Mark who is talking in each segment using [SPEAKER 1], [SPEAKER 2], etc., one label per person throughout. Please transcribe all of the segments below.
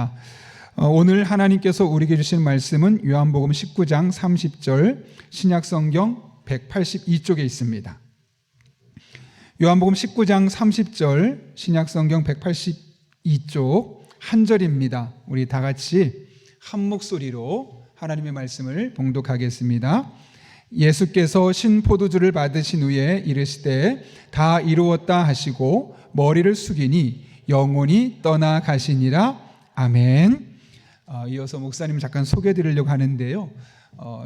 [SPEAKER 1] 하겠습니다. 오늘 하나님께서 우리에게 주신 말씀은 요한복음 19장 30절 신약성경 182쪽에 있습니다. 요한복음 19장 30절 신약성경 182쪽 한 절입니다. 우리 다 같이 한 목소리로 하나님의 말씀을 봉독하겠습니다. 예수께서 신포도주를 받으신 후에 이르시되 다 이루었다 하시고 머리를 숙이니 영혼이 떠나가시니라. 아멘. 이어서 목사님 잠깐 소개해 드리려고 하는데요.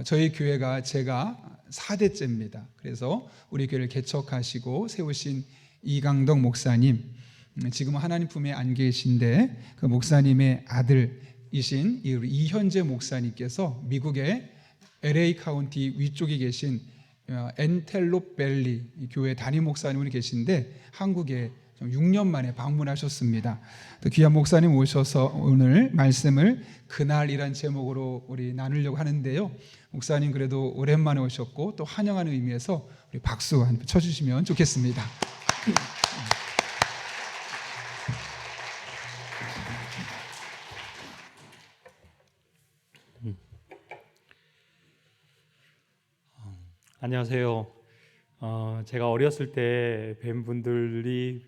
[SPEAKER 1] 저희 교회가 제가 4대째입니다. 그래서 우리 교회를 개척하시고 세우신 이강덕 목사님, 지금 하나님 품에 안 계신데 그 목사님의 아들이신 이현재 목사님께서 미국의 LA 카운티 위쪽에 계신 엔텔롭 밸리 교회 담임 목사님이 계신데 한국에 6년 만에 방문하셨습니다. 또 귀한 목사님 오셔서 오늘 말씀을 그날이란 제목으로 우리 나누려고 하는데요. 목사님 그래도 오랜만에 오셨고 또 환영하는 의미에서 우리 박수 한 번 쳐주시면 좋겠습니다.
[SPEAKER 2] 안녕하세요. 제가 어렸을 때 뵌 분들이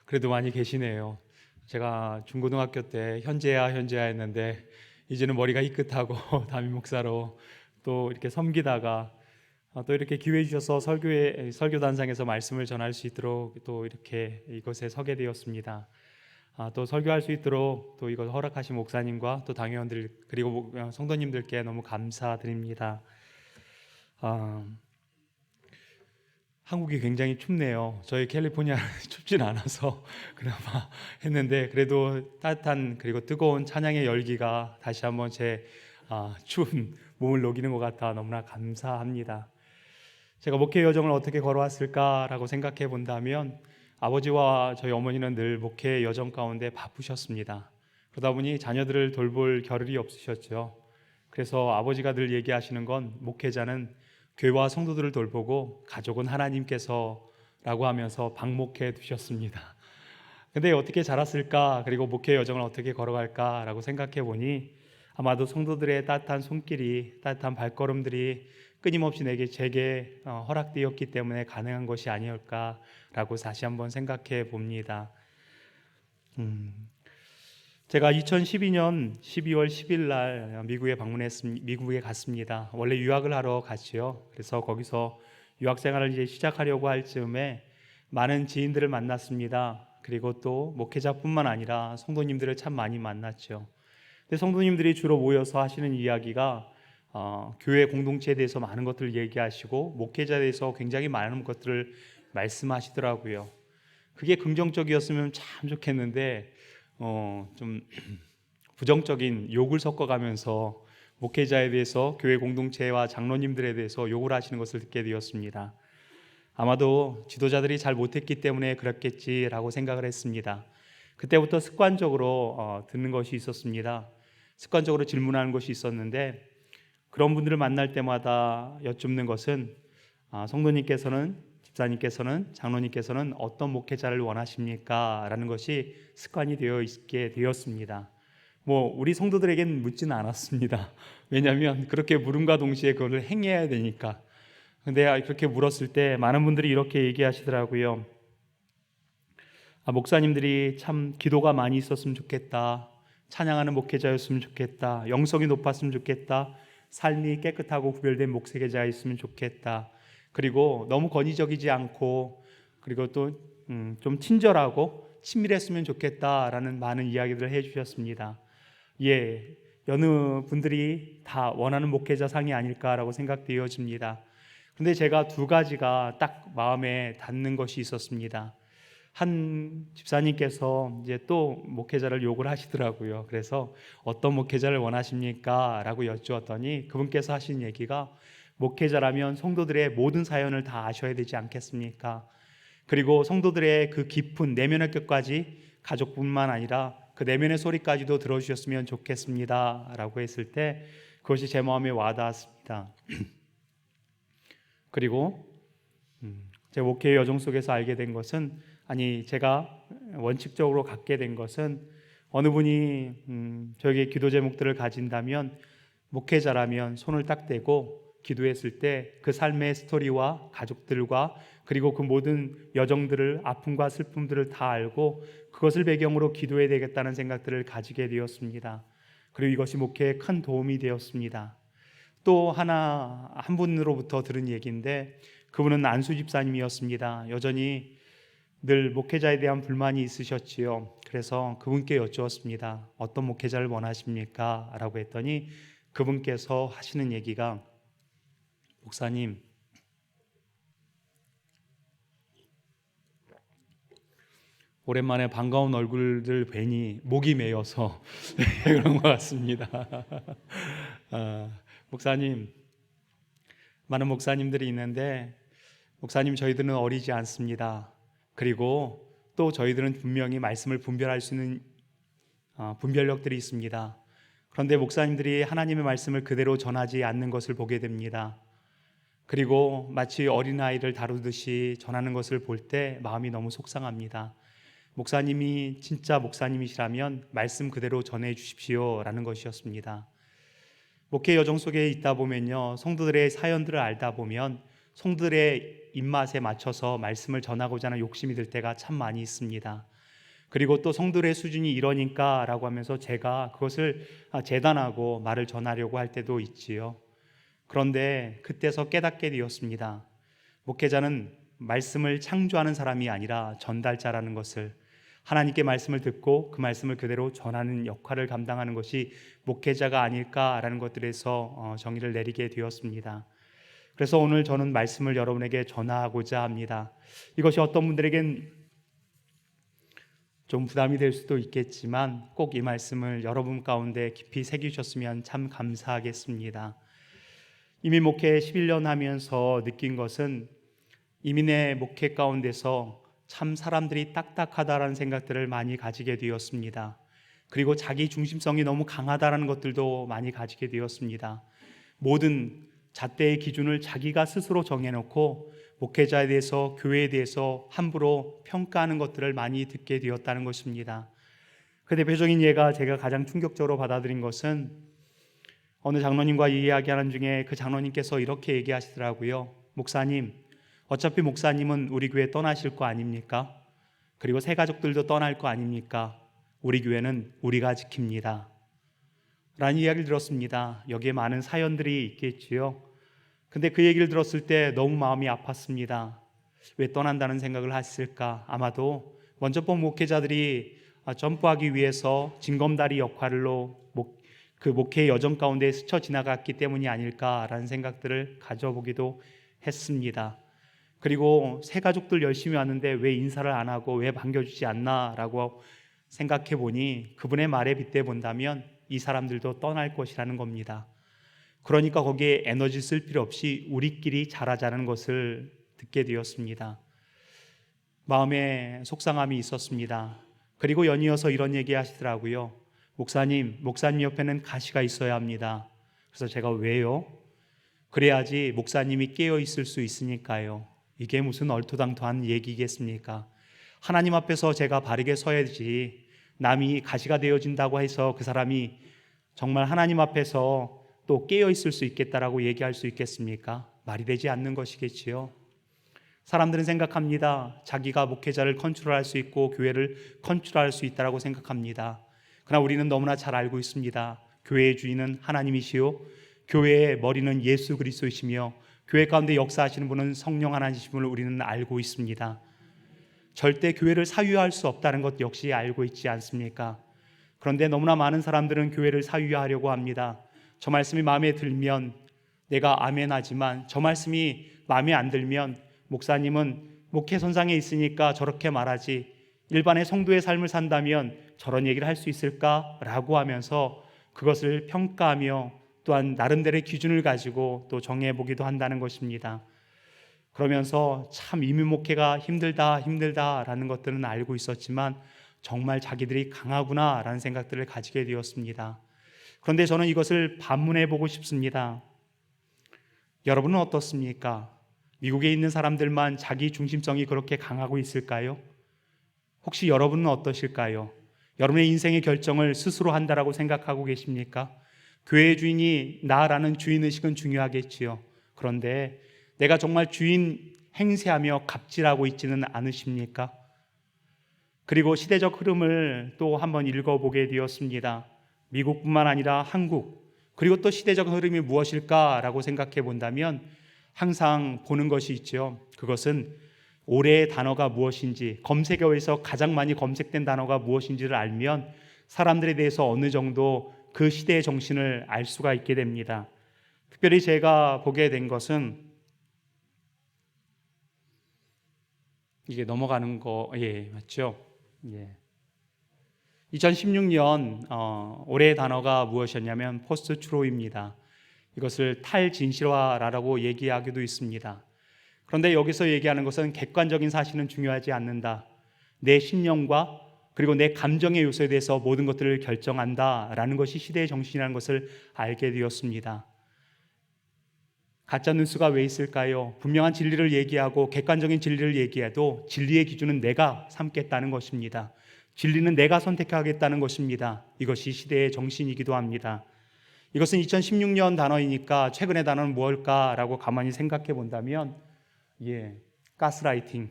[SPEAKER 2] 그래도 많이 계시네요. 제가 중고등학교 때 현재야 했는데 이제는 머리가 희끗하고 담임 목사로 또 이렇게 섬기다가 또 이렇게 기회 주셔서 설교단상에서 말씀을 전할 수 있도록 또 이렇게 이곳에 서게 되었습니다. 또 설교할 수 있도록 또 이걸 허락하신 목사님과 또 당회원들 그리고 성도님들께 너무 감사드립니다. 한국이 굉장히 춥네요. 저희 캘리포니아는 춥진 않아서 그나마 했는데 그래도 따뜻한 그리고 뜨거운 찬양의 열기가 다시 한번 제 추운 몸을 녹이는 것 같아 너무나 감사합니다. 제가 목회 여정을 어떻게 걸어왔을까라고 생각해 본다면 아버지와 저희 어머니는 늘 목회 여정 가운데 바쁘셨습니다. 그러다 보니 자녀들을 돌볼 겨를이 없으셨죠. 그래서 아버지가 늘 얘기하시는 건 목회자는 교회와 성도들을 돌보고 가족은 하나님께서라고 하면서 방목해 두셨습니다. 근데 어떻게 자랐을까 그리고 목회 여정을 어떻게 걸어갈까라고 생각해 보니 아마도 성도들의 따뜻한 손길이 따뜻한 발걸음들이 끊임없이 제게 허락되었기 때문에 가능한 것이 아니었을까라고 다시 한번 생각해 봅니다. 제가 2012년 12월 10일 날 미국에 갔습니다. 원래 유학을 하러 갔지요. 그래서 거기서 유학 생활을 이제 시작하려고 할 즈음에 많은 지인들을 만났습니다. 그리고 또 목회자뿐만 아니라 성도님들을 참 많이 만났죠. 근데 성도님들이 주로 모여서 하시는 이야기가 교회 공동체에 대해서 많은 것들을 얘기하시고 목회자에 대해서 굉장히 많은 것들을 말씀하시더라고요. 그게 긍정적이었으면 참 좋겠는데 좀 부정적인 욕을 섞어가면서 목회자에 대해서 교회 공동체와 장로님들에 대해서 욕을 하시는 것을 듣게 되었습니다. 아마도 지도자들이 잘 못했기 때문에 그렇겠지라고 생각을 했습니다. 그때부터 습관적으로 듣는 것이 있었습니다. 습관적으로 질문하는 것이 있었는데 그런 분들을 만날 때마다 여쭙는 것은 성도님께서는 집사님께서는 장로님께서는 어떤 목회자를 원하십니까? 라는 것이 습관이 되어 있게 되었습니다. 우리 성도들에게는 묻지는 않았습니다. 왜냐하면 그렇게 물음과 동시에 그걸 행해야 되니까. 근데 그렇게 물었을 때 많은 분들이 이렇게 얘기하시더라고요. 목사님들이 참 기도가 많이 있었으면 좋겠다. 찬양하는 목회자였으면 좋겠다. 영성이 높았으면 좋겠다. 삶이 깨끗하고 구별된 목회자였으면 좋겠다. 그리고 너무 권위적이지 않고 그리고 또 좀 친절하고 친밀했으면 좋겠다라는 많은 이야기들을 해주셨습니다. 여느 분들이 다 원하는 목회자 상이 아닐까라고 생각되어집니다. 그런데 제가 두 가지가 딱 마음에 닿는 것이 있었습니다. 한 집사님께서 이제 또 목회자를 욕을 하시더라고요. 그래서 어떤 목회자를 원하십니까? 라고 여쭈었더니 그분께서 하신 얘기가 목회자라면 성도들의 모든 사연을 다 아셔야 되지 않겠습니까? 그리고 성도들의 그 깊은 내면의 끝까지 가족뿐만 아니라 그 내면의 소리까지도 들어주셨으면 좋겠습니다 라고 했을 때 그것이 제 마음에 와닿았습니다. 그리고 제 목회의 여정 속에서 알게 된 것은 제가 원칙적으로 갖게 된 것은 어느 분이 저에게 기도 제목들을 가진다면 목회자라면 손을 딱 대고 기도했을 때 그 삶의 스토리와 가족들과 그리고 그 모든 여정들을 아픔과 슬픔들을 다 알고 그것을 배경으로 기도해야 되겠다는 생각들을 가지게 되었습니다. 그리고 이것이 목회에 큰 도움이 되었습니다. 또 한 분으로부터 들은 얘기인데 그분은 안수 집사님이었습니다. 여전히 늘 목회자에 대한 불만이 있으셨지요. 그래서 그분께 여쭈었습니다. 어떤 목회자를 원하십니까? 라고 했더니 그분께서 하시는 얘기가 목사님, 오랜만에 반가운 얼굴들 뵈니 목이 메여서 그런 것 같습니다. 목사님, 많은 목사님들이 있는데 목사님 저희들은 어리지 않습니다. 그리고 또 저희들은 분명히 말씀을 분별할 수 있는 분별력들이 있습니다. 그런데 목사님들이 하나님의 말씀을 그대로 전하지 않는 것을 보게 됩니다. 그리고 마치 어린아이를 다루듯이 전하는 것을 볼 때 마음이 너무 속상합니다. 목사님이 진짜 목사님이시라면 말씀 그대로 전해 주십시오 라는 것이었습니다. 목회 여정 속에 있다 보면요, 성도들의 사연들을 알다 보면 성도들의 입맛에 맞춰서 말씀을 전하고자 하는 욕심이 들 때가 참 많이 있습니다. 그리고 또 성도들의 수준이 이러니까 라고 하면서 제가 그것을 재단하고 말을 전하려고 할 때도 있지요. 그런데 그때서 깨닫게 되었습니다. 목회자는 말씀을 창조하는 사람이 아니라 전달자라는 것을, 하나님께 말씀을 듣고 그 말씀을 그대로 전하는 역할을 감당하는 것이 목회자가 아닐까라는 것들에서 정의를 내리게 되었습니다. 그래서 오늘 저는 말씀을 여러분에게 전하고자 합니다. 이것이 어떤 분들에겐 좀 부담이 될 수도 있겠지만 꼭 이 말씀을 여러분 가운데 깊이 새기셨으면 참 감사하겠습니다. 이미 목회 11년 하면서 느낀 것은 이민의 목회 가운데서 참 사람들이 딱딱하다라는 생각들을 많이 가지게 되었습니다. 그리고 자기 중심성이 너무 강하다라는 것들도 많이 가지게 되었습니다. 모든 잣대의 기준을 자기가 스스로 정해놓고 목회자에 대해서, 교회에 대해서 함부로 평가하는 것들을 많이 듣게 되었다는 것입니다. 그 대표적인 예가 제가 가장 충격적으로 받아들인 것은 어느 장로님과 이야기하는 중에 그 장로님께서 이렇게 얘기하시더라고요. 목사님, 어차피 목사님은 우리 교회 떠나실 거 아닙니까? 그리고 새 가족들도 떠날 거 아닙니까? 우리 교회는 우리가 지킵니다 라는 이야기를 들었습니다. 여기에 많은 사연들이 있겠지요. 근데 그 얘기를 들었을 때 너무 마음이 아팠습니다. 왜 떠난다는 생각을 했을까? 아마도 먼저 본 목회자들이 점프하기 위해서 징검다리 역할로 그 목회의 여정 가운데 스쳐 지나갔기 때문이 아닐까라는 생각들을 가져보기도 했습니다. 그리고 새 가족들 열심히 왔는데 왜 인사를 안 하고 왜 반겨주지 않나라고 생각해 보니 그분의 말에 빗대 본다면 이 사람들도 떠날 것이라는 겁니다. 그러니까 거기에 에너지 쓸 필요 없이 우리끼리 잘하자는 것을 듣게 되었습니다. 마음에 속상함이 있었습니다. 그리고 연이어서 이런 얘기 하시더라고요. 목사님 옆에는 가시가 있어야 합니다. 그래서 제가 왜요? 그래야지 목사님이 깨어 있을 수 있으니까요. 이게 무슨 얼토당토한 얘기겠습니까? 하나님 앞에서 제가 바르게 서야지 남이 가시가 되어진다고 해서 그 사람이 정말 하나님 앞에서 또 깨어 있을 수 있겠다라고 얘기할 수 있겠습니까? 말이 되지 않는 것이겠지요. 사람들은 생각합니다. 자기가 목회자를 컨트롤할 수 있고 교회를 컨트롤할 수 있다라고 생각합니다. 그러나 우리는 너무나 잘 알고 있습니다. 교회의 주인은 하나님이시요 교회의 머리는 예수 그리스도이시며 교회 가운데 역사하시는 분은 성령 하나님이심을 우리는 알고 있습니다. 절대 교회를 사유할 수 없다는 것 역시 알고 있지 않습니까? 그런데 너무나 많은 사람들은 교회를 사유하려고 합니다. 저 말씀이 마음에 들면 내가 아멘하지만 저 말씀이 마음에 안 들면 목사님은 목회 선상에 있으니까 저렇게 말하지 일반의 성도의 삶을 산다면 저런 얘기를 할 수 있을까라고 하면서 그것을 평가하며 또한 나름대로의 기준을 가지고 또 정해보기도 한다는 것입니다. 그러면서 참 이민 목회가 힘들다라는 것들은 알고 있었지만 정말 자기들이 강하구나라는 생각들을 가지게 되었습니다. 그런데 저는 이것을 반문해 보고 싶습니다. 여러분은 어떻습니까? 미국에 있는 사람들만 자기 중심성이 그렇게 강하고 있을까요? 혹시 여러분은 어떠실까요? 여러분의 인생의 결정을 스스로 한다라고 생각하고 계십니까? 교회의 주인이 나라는 주인의식은 중요하겠지요. 그런데 내가 정말 주인 행세하며 갑질하고 있지는 않으십니까? 그리고 시대적 흐름을 또 한번 읽어보게 되었습니다. 미국뿐만 아니라 한국, 그리고 또 시대적 흐름이 무엇일까라고 생각해 본다면 항상 보는 것이 있죠. 그것은 올해의 단어가 무엇인지, 검색어에서 가장 많이 검색된 단어가 무엇인지를 알면 사람들에 대해서 어느 정도 그 시대의 정신을 알 수가 있게 됩니다. 특별히 제가 보게 된 것은 이게 넘어가는 거, 맞죠? 2016년 올해의 단어가 무엇이었냐면 포스트 트루입니다. 이것을 탈진실화라고 얘기하기도 있습니다. 그런데 여기서 얘기하는 것은 객관적인 사실은 중요하지 않는다. 내 신념과 그리고 내 감정의 요소에 대해서 모든 것들을 결정한다라는 것이 시대의 정신이라는 것을 알게 되었습니다. 가짜 뉴스가 왜 있을까요? 분명한 진리를 얘기하고 객관적인 진리를 얘기해도 진리의 기준은 내가 삼겠다는 것입니다. 진리는 내가 선택하겠다는 것입니다. 이것이 시대의 정신이기도 합니다. 이것은 2016년 단어이니까 최근의 단어는 무엇일까라고 가만히 생각해 본다면 가스라이팅.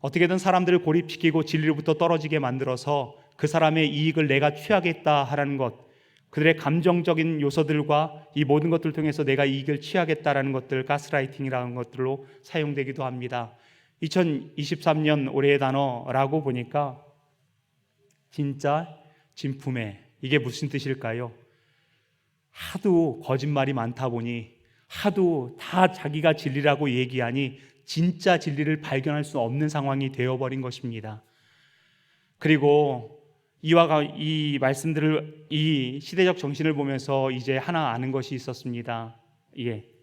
[SPEAKER 2] 어떻게든 사람들을 고립시키고 진리로부터 떨어지게 만들어서 그 사람의 이익을 내가 취하겠다 하라는 것, 그들의 감정적인 요소들과 이 모든 것들을 통해서 내가 이익을 취하겠다라는 것들, 가스라이팅이라는 것들로 사용되기도 합니다. 2023년 올해의 단어라고 보니까 진짜 진품에, 이게 무슨 뜻일까요? 하도 거짓말이 많다 보니, 하도 다 자기가 진리라고 얘기하니 진짜 진리를 발견할 수 없는 상황이 되어버린 것입니다. 그리고 이 말씀들을, 이 시대적 정신을 보면서 이제 하나 아는 것이 있었습니다.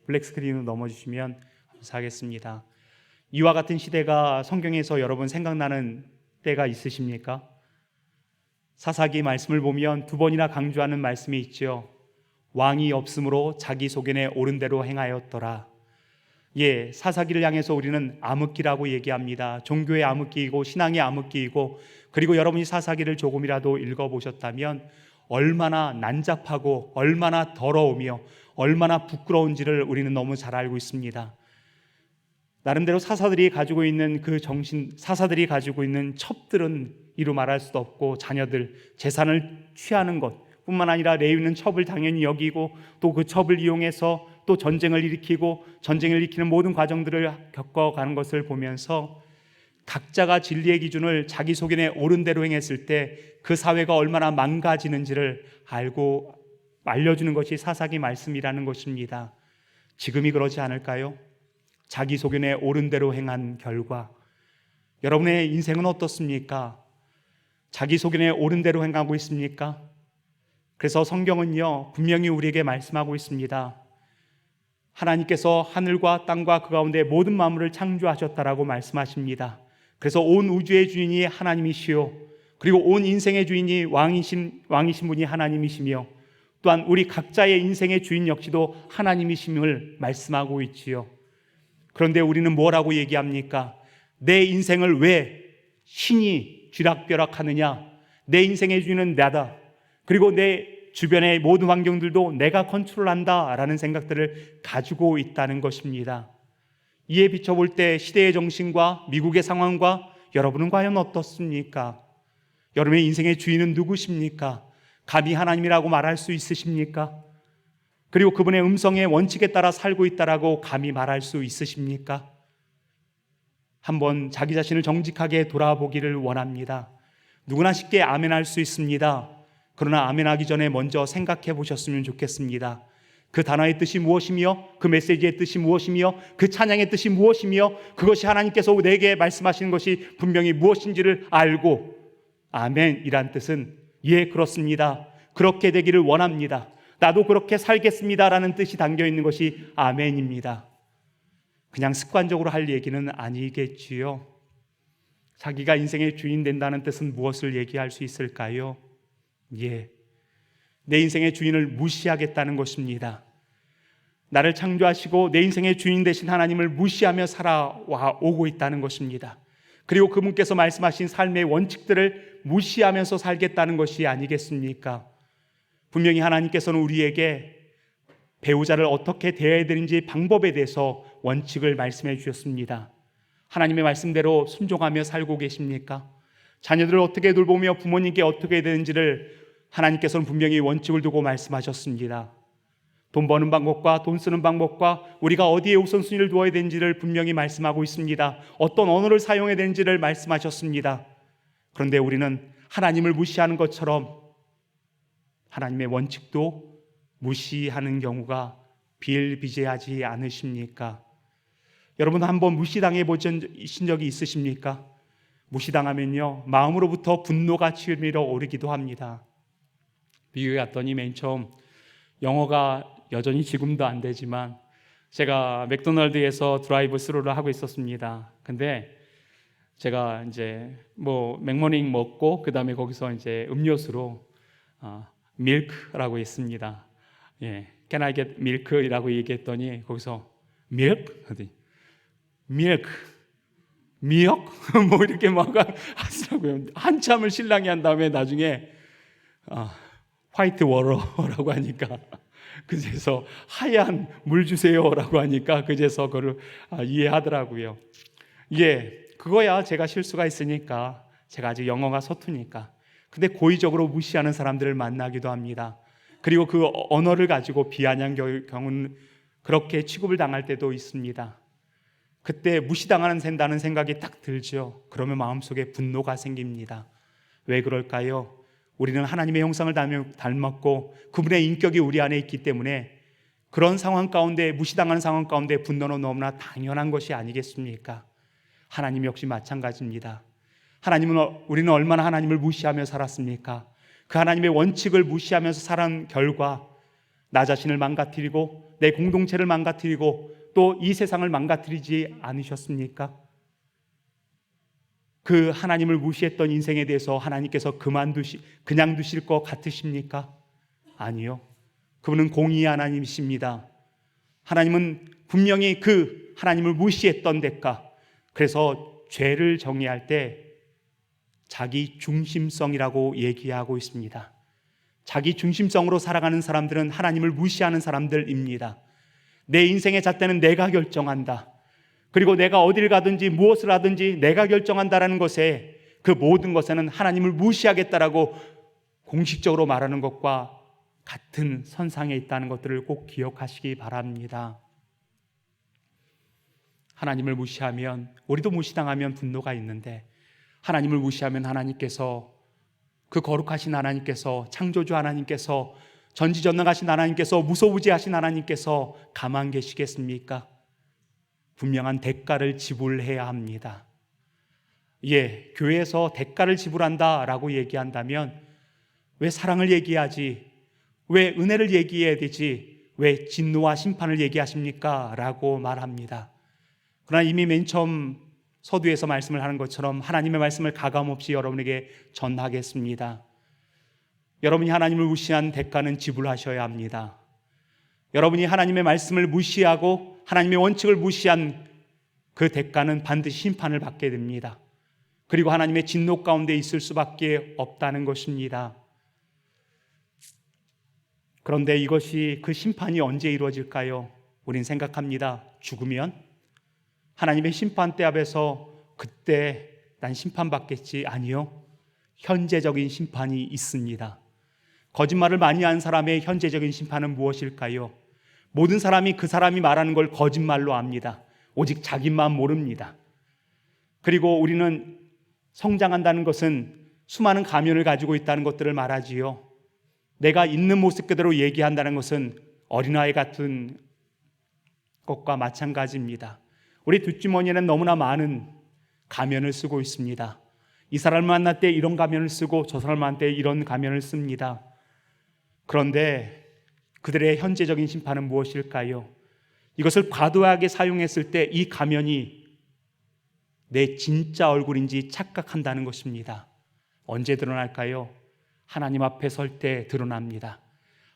[SPEAKER 2] 블랙 스크린으로 넘어주시면 감사하겠습니다. 이와 같은 시대가 성경에서 여러분 생각나는 때가 있으십니까? 사사기 말씀을 보면 두 번이나 강조하는 말씀이 있죠. 왕이 없으므로 자기 소견에 옳은 대로 행하였더라. 사사기를 향해서 우리는 암흑기라고 얘기합니다. 종교의 암흑기이고 신앙의 암흑기이고, 그리고 여러분이 사사기를 조금이라도 읽어보셨다면 얼마나 난잡하고 얼마나 더러우며 얼마나 부끄러운지를 우리는 너무 잘 알고 있습니다. 나름대로 사사들이 가지고 있는 그 정신, 사사들이 가지고 있는 첩들은 이루 말할 수도 없고, 자녀들 재산을 취하는 것 뿐만 아니라 레위는 첩을 당연히 여기고 또 그 첩을 이용해서 또 전쟁을 일으키고 전쟁을 일으키는 모든 과정들을 겪어가는 것을 보면서 각자가 진리의 기준을 자기 소견에 옳은 대로 행했을 때 그 사회가 얼마나 망가지는지를 알고 알려주는 것이 사사기 말씀이라는 것입니다. 지금이 그러지 않을까요? 자기 소견에 옳은 대로 행한 결과 여러분의 인생은 어떻습니까? 자기 소견에 옳은 대로 행하고 있습니까? 그래서 성경은요, 분명히 우리에게 말씀하고 있습니다. 하나님께서 하늘과 땅과 그 가운데 모든 만물을 창조하셨다라고 말씀하십니다. 그래서 온 우주의 주인이 하나님이시요, 그리고 온 인생의 주인이 왕이신 분이 하나님이시며, 또한 우리 각자의 인생의 주인 역시도 하나님이심을 말씀하고 있지요. 그런데 우리는 뭐라고 얘기합니까? 내 인생을 왜 신이 쥐락펴락하느냐? 내 인생의 주인은 나다. 그리고 내 주변의 모든 환경들도 내가 컨트롤한다 라는 생각들을 가지고 있다는 것입니다. 이에 비춰볼 때 시대의 정신과 미국의 상황과 여러분은 과연 어떻습니까? 여러분의 인생의 주인은 누구십니까? 감히 하나님이라고 말할 수 있으십니까? 그리고 그분의 음성의 원칙에 따라 살고 있다라고 감히 말할 수 있으십니까? 한번 자기 자신을 정직하게 돌아보기를 원합니다. 누구나 쉽게 아멘할 수 있습니다. 그러나 아멘하기 전에 먼저 생각해 보셨으면 좋겠습니다. 그 단어의 뜻이 무엇이며, 그 메시지의 뜻이 무엇이며, 그 찬양의 뜻이 무엇이며, 그것이 하나님께서 내게 말씀하시는 것이 분명히 무엇인지를 알고 아멘이란 뜻은 그렇습니다, 그렇게 되기를 원합니다, 나도 그렇게 살겠습니다라는 뜻이 담겨 있는 것이 아멘입니다. 그냥 습관적으로 할 얘기는 아니겠지요. 자기가 인생의 주인 된다는 뜻은 무엇을 얘기할 수 있을까요? 내 인생의 주인을 무시하겠다는 것입니다. 나를 창조하시고 내 인생의 주인 되신 하나님을 무시하며 살아오고 있다는 것입니다. 그리고 그분께서 말씀하신 삶의 원칙들을 무시하면서 살겠다는 것이 아니겠습니까? 분명히 하나님께서는 우리에게 배우자를 어떻게 대해야 되는지 방법에 대해서 원칙을 말씀해 주셨습니다. 하나님의 말씀대로 순종하며 살고 계십니까? 자녀들을 어떻게 돌보며 부모님께 어떻게 해야 되는지를 하나님께서는 분명히 원칙을 두고 말씀하셨습니다. 돈 버는 방법과 돈 쓰는 방법과 우리가 어디에 우선순위를 두어야 되는지를 분명히 말씀하고 있습니다. 어떤 언어를 사용해야 되는지를 말씀하셨습니다. 그런데 우리는 하나님을 무시하는 것처럼 하나님의 원칙도 무시하는 경우가 비일비재하지 않으십니까? 여러분 한번 무시당해 보신 적이 있으십니까? 무시당하면요 마음으로부터 분노가 치밀어 오르기도 합니다. 미국에 갔더니 맨 처음 영어가 여전히 지금도 안 되지만 제가 맥도날드에서 드라이브 스루를 하고 있었습니다. 근데 제가 이제 맥모닝 먹고 그 다음에 거기서 이제 음료수로 밀크라고 했습니다. 예, Can I get milk이라고 얘기했더니 거기서 milk? 밀크, 미역? 뭐 이렇게 막 하시라고요. 한참을 신랑이 한 다음에 나중에 화이트 워터라고 하니까 그제서 하얀 물 주세요라고 하니까 그제서 그걸 이해하더라고요. 예, 그거야 제가 실수가 있으니까 제가 아직 영어가 서투니까. 근데 고의적으로 무시하는 사람들을 만나기도 합니다. 그리고 그 언어를 가지고 비아냥 경우는 그렇게 취급을 당할 때도 있습니다. 그때 무시당하는 생각이 딱 들죠. 그러면 마음속에 분노가 생깁니다. 왜 그럴까요? 우리는 하나님의 형상을 닮았고 그분의 인격이 우리 안에 있기 때문에 그런 상황 가운데, 무시당하는 상황 가운데 분노는 너무나 당연한 것이 아니겠습니까? 하나님 역시 마찬가지입니다. 우리는 얼마나 하나님을 무시하며 살았습니까? 그 하나님의 원칙을 무시하면서 살은 결과 나 자신을 망가뜨리고 내 공동체를 망가뜨리고 또 이 세상을 망가뜨리지 않으셨습니까? 그 하나님을 무시했던 인생에 대해서 하나님께서 그냥 두실 것 같으십니까? 아니요. 그분은 공의의 하나님이십니다. 하나님은 분명히 그 하나님을 무시했던 대가, 그래서 죄를 정의할 때 자기 중심성이라고 얘기하고 있습니다. 자기 중심성으로 살아가는 사람들은 하나님을 무시하는 사람들입니다. 내 인생의 잣대는 내가 결정한다. 그리고 내가 어디를 가든지 무엇을 하든지 내가 결정한다라는 것에, 그 모든 것에는 하나님을 무시하겠다라고 공식적으로 말하는 것과 같은 선상에 있다는 것들을 꼭 기억하시기 바랍니다. 하나님을 무시하면, 우리도 무시당하면 분노가 있는데, 하나님을 무시하면 하나님께서, 그 거룩하신 하나님께서, 창조주 하나님께서, 전지전능하신 하나님께서, 무소부지하신 하나님께서 가만 계시겠습니까? 분명한 대가를 지불해야 합니다. 예, 교회에서 대가를 지불한다라고 얘기한다면 왜 사랑을 얘기하지? 왜 은혜를 얘기해야 되지? 왜 진노와 심판을 얘기하십니까? 라고 말합니다. 그러나 이미 맨 처음 서두에서 말씀을 하는 것처럼 하나님의 말씀을 가감없이 여러분에게 전하겠습니다. 여러분이 하나님을 무시한 대가는 지불하셔야 합니다. 여러분이 하나님의 말씀을 무시하고 하나님의 원칙을 무시한 그 대가는 반드시 심판을 받게 됩니다. 그리고 하나님의 진노 가운데 있을 수밖에 없다는 것입니다. 그런데 이것이, 그 심판이 언제 이루어질까요? 우린 생각합니다. 죽으면 하나님의 심판대 앞에서 그때 난 심판받겠지. 아니요. 현재적인 심판이 있습니다. 거짓말을 많이 한 사람의 현재적인 심판은 무엇일까요? 모든 사람이 그 사람이 말하는 걸 거짓말로 압니다. 오직 자기만 모릅니다. 그리고 우리는 성장한다는 것은 수많은 가면을 가지고 있다는 것들을 말하지요. 내가 있는 모습 그대로 얘기한다는 것은 어린아이 같은 것과 마찬가지입니다. 우리 뒷주머니에는 너무나 많은 가면을 쓰고 있습니다. 이 사람을 만날 때 이런 가면을 쓰고 저 사람을 만날 때 이런 가면을 씁니다. 그런데 그들의 현재적인 심판은 무엇일까요? 이것을 과도하게 사용했을 때 이 가면이 내 진짜 얼굴인지 착각한다는 것입니다. 언제 드러날까요? 하나님 앞에 설 때 드러납니다.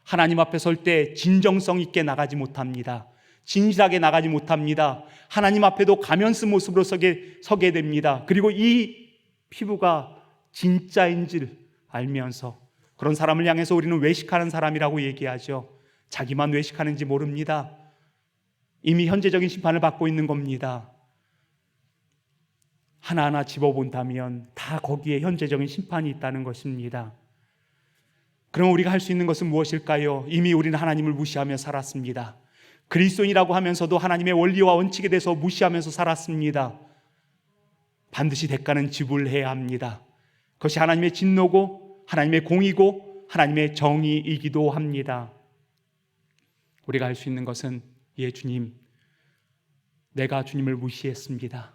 [SPEAKER 2] 하나님 앞에 설 때 진정성 있게 나가지 못합니다. 진실하게 나가지 못합니다. 하나님 앞에도 가면 쓴 모습으로 서게 됩니다. 그리고 이 피부가 진짜인 줄 알면서 그런 사람을 향해서 우리는 외식하는 사람이라고 얘기하죠. 자기만 외식하는지 모릅니다. 이미 현재적인 심판을 받고 있는 겁니다. 하나하나 집어본다면 다 거기에 현재적인 심판이 있다는 것입니다. 그럼 우리가 할 수 있는 것은 무엇일까요? 이미 우리는 하나님을 무시하며 살았습니다. 그리스도인이라고 하면서도 하나님의 원리와 원칙에 대해서 무시하면서 살았습니다. 반드시 대가는 지불해야 합니다. 그것이 하나님의 진노고 하나님의 공의고 하나님의 정의이기도 합니다. 우리가 할 수 있는 것은 예 주님, 내가 주님을 무시했습니다.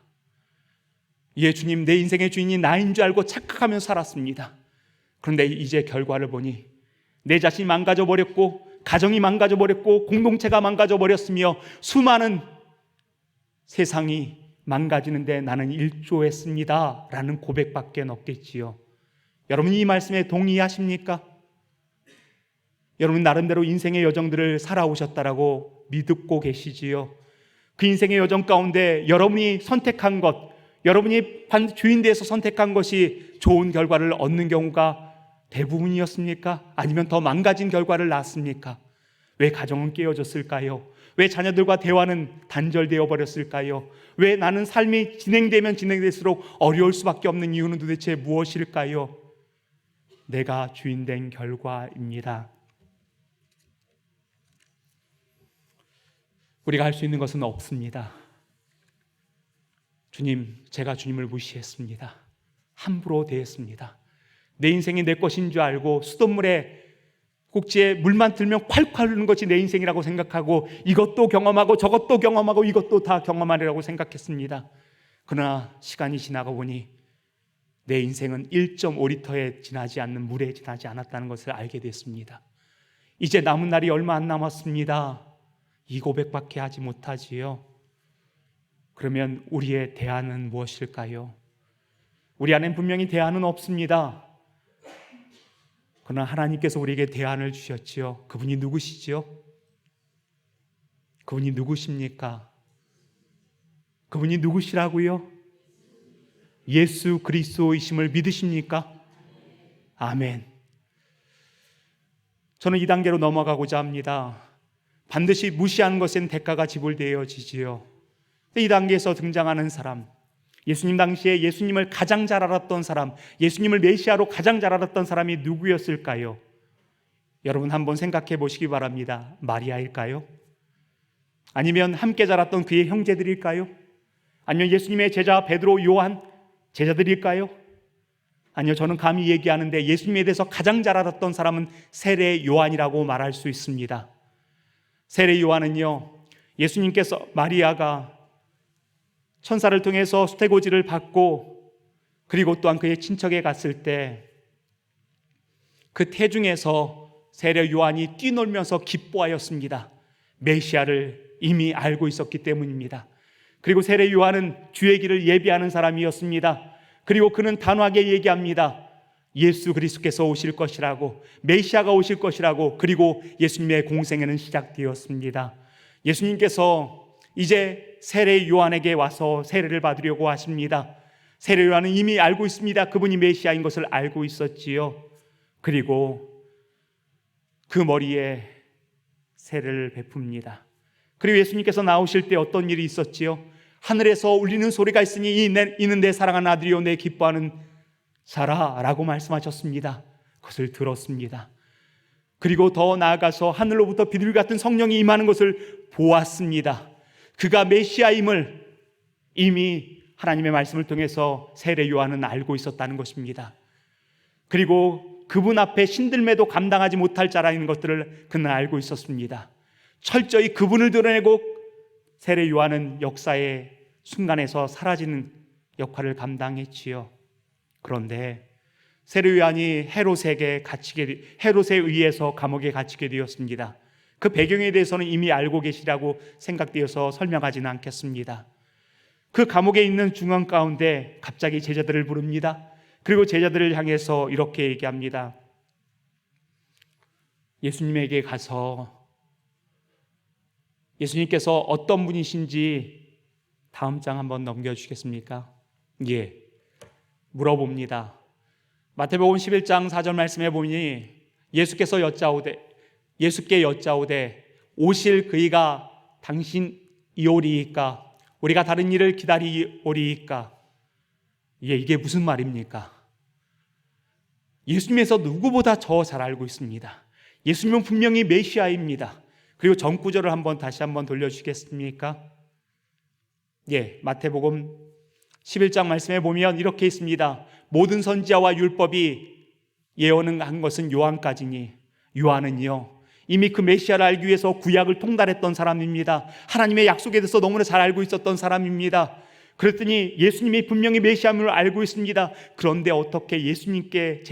[SPEAKER 2] 예 주님, 내 인생의 주인이 나인 줄 알고 착각하며 살았습니다. 그런데 이제 결과를 보니 내 자신이 망가져버렸고 가정이 망가져버렸고 공동체가 망가져버렸으며 수많은 세상이 망가지는데 나는 일조했습니다 라는 고백밖에 없겠지요. 여러분 이 말씀에 동의하십니까? 여러분 나름대로 인생의 여정들을 살아오셨다라고 믿고 계시지요. 그 인생의 여정 가운데 여러분이 선택한 것, 여러분이 주인 돼서 선택한 것이 좋은 결과를 얻는 경우가 대부분이었습니까? 아니면 더 망가진 결과를 낳았습니까? 왜 가정은 깨어졌을까요? 왜 자녀들과 대화는 단절되어 버렸을까요? 왜 나는 삶이 진행되면 진행될수록 어려울 수밖에 없는 이유는 도대체 무엇일까요? 내가 주인 된 결과입니다. 우리가 할 수 있는 것은 없습니다. 주님, 제가 주님을 무시했습니다. 함부로 대했습니다. 내 인생이 내 것인 줄 알고 수돗물에 꼭지에 물만 들면 콸콸 흐르는 것이 내 인생이라고 생각하고 이것도 경험하고 저것도 경험하고 이것도 다 경험하리라고 생각했습니다. 그러나 시간이 지나고 보니 내 인생은 1.5리터에 지나지 않는 물에 지나지 않았다는 것을 알게 됐습니다. 이제 남은 날이 얼마 안 남았습니다. 이 고백밖에 하지 못하지요. 그러면 우리의 대안은 무엇일까요? 우리 안엔 분명히 대안은 없습니다. 그러나 하나님께서 우리에게 대안을 주셨지요. 그분이 누구시지요? 그분이 누구십니까? 그분이 누구시라고요? 예수 그리스도이심을 믿으십니까? 아멘. 저는 이 단계로 넘어가고자 합니다. 반드시 무시하는 것엔 대가가 지불되어지지요. 이 단계에서 등장하는 사람, 예수님 당시에 예수님을 가장 잘 알았던 사람, 예수님을 메시아로 가장 잘 알았던 사람이 누구였을까요? 여러분 한번 생각해 보시기 바랍니다. 마리아일까요? 아니면 함께 자랐던 그의 형제들일까요? 아니면 예수님의 제자 베드로, 요한 제자들일까요? 아니요, 저는 감히 얘기하는데 예수님에 대해서 가장 잘 알았던 사람은 세례 요한이라고 말할 수 있습니다. 세례 요한은요, 예수님께서 마리아가 천사를 통해서 수태고지를 받고 그리고 또한 그의 친척에 갔을 때 그 태중에서 세례 요한이 뛰놀면서 기뻐하였습니다. 메시아를 이미 알고 있었기 때문입니다. 그리고 세례 요한은 주의 길을 예비하는 사람이었습니다. 그리고 그는 단호하게 얘기합니다. 예수 그리스도께서 오실 것이라고, 메시아가 오실 것이라고. 그리고 예수님의 공생애는 시작되었습니다. 예수님께서 이제 세례 요한에게 와서 세례를 받으려고 하십니다. 세례 요한은 이미 알고 있습니다. 그분이 메시아인 것을 알고 있었지요. 그리고 그 머리에 세례를 베풉니다. 그리고 예수님께서 나오실 때 어떤 일이 있었지요? 하늘에서 울리는 소리가 있으니 이는 내 사랑하는 아들이요 내 기뻐하는 자라라고 말씀하셨습니다. 그것을 들었습니다. 그리고 더 나아가서 하늘로부터 비둘기 같은 성령이 임하는 것을 보았습니다. 그가 메시아임을 이미 하나님의 말씀을 통해서 세례 요한은 알고 있었다는 것입니다. 그리고 그분 앞에 신들매도 감당하지 못할 자라는 것들을 그는 알고 있었습니다. 철저히 그분을 드러내고 세례 요한은 역사의 순간에서 사라지는 역할을 감당했지요. 그런데 세례 요한이 헤롯에 의해서 감옥에 갇히게 되었습니다. 그 배경에 대해서는 이미 알고 계시라고 생각되어서 설명하지는 않겠습니다. 그 감옥에 있는 중앙 가운데 갑자기 제자들을 부릅니다. 그리고 제자들을 향해서 이렇게 얘기합니다. 예수님에게 가서 예수님께서 어떤 분이신지 다음 장 한번 넘겨주시겠습니까? 예, 물어봅니다. 마태복음 11장 4절 말씀에 보니 예수께 여짜오되 오실 그이가 당신이오리이까? 우리가 다른 일을 기다리오리이까? 예, 이게 무슨 말입니까? 예수님에서 누구보다 더 잘 알고 있습니다. 예수님은 분명히 메시아입니다. 그리고 전구절을 다시 한번 돌려주시겠습니까? 예, 마태복음 11장 말씀에 보면 이렇게 있습니다. 모든 선지자와 율법이 예언한 것은 요한까지니 요한은요 이미 그 메시아를 알기 위해서 구약을 통달했던 사람입니다. 하나님의 약속에 대해서 너무나 잘 알고 있었던 사람입니다. 그랬더니 예수님이 분명히 메시아임을 알고 있습니다. 그런데 어떻게 예수님께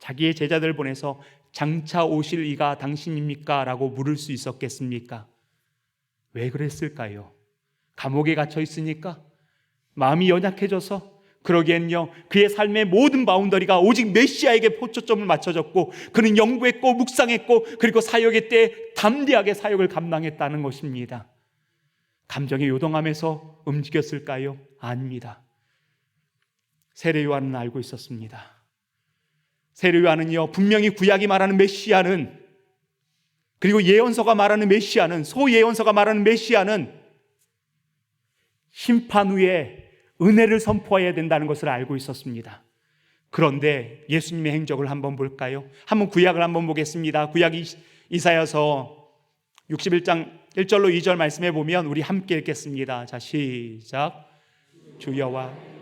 [SPEAKER 2] 자기의 제자들을 보내서 장차 오실 이가 당신입니까? 라고 물을 수 있었겠습니까? 왜 그랬을까요? 감옥에 갇혀 있으니까? 마음이 연약해져서? 그러기엔요 그의 삶의 모든 바운더리가 오직 메시아에게 초점을 맞춰졌고 그는 연구했고 묵상했고 그리고 사역의 때에 담대하게 사역을 감당했다는 것입니다. 감정에 요동하면서 움직였을까요? 아닙니다. 세례 요한은 알고 있었습니다. 세례 요한은요 분명히 구약이 말하는 메시아는, 그리고 예언서가 말하는 메시아는, 소예언서가 말하는 메시아는 심판 후에 은혜를 선포해야 된다는 것을 알고 있었습니다. 그런데 예수님의 행적을 한번 볼까요? 한번 구약을 한번 보겠습니다. 구약 이사야서 61장 1절로 2절 말씀에 보면 우리 함께 읽겠습니다. 자, 시작. 주여와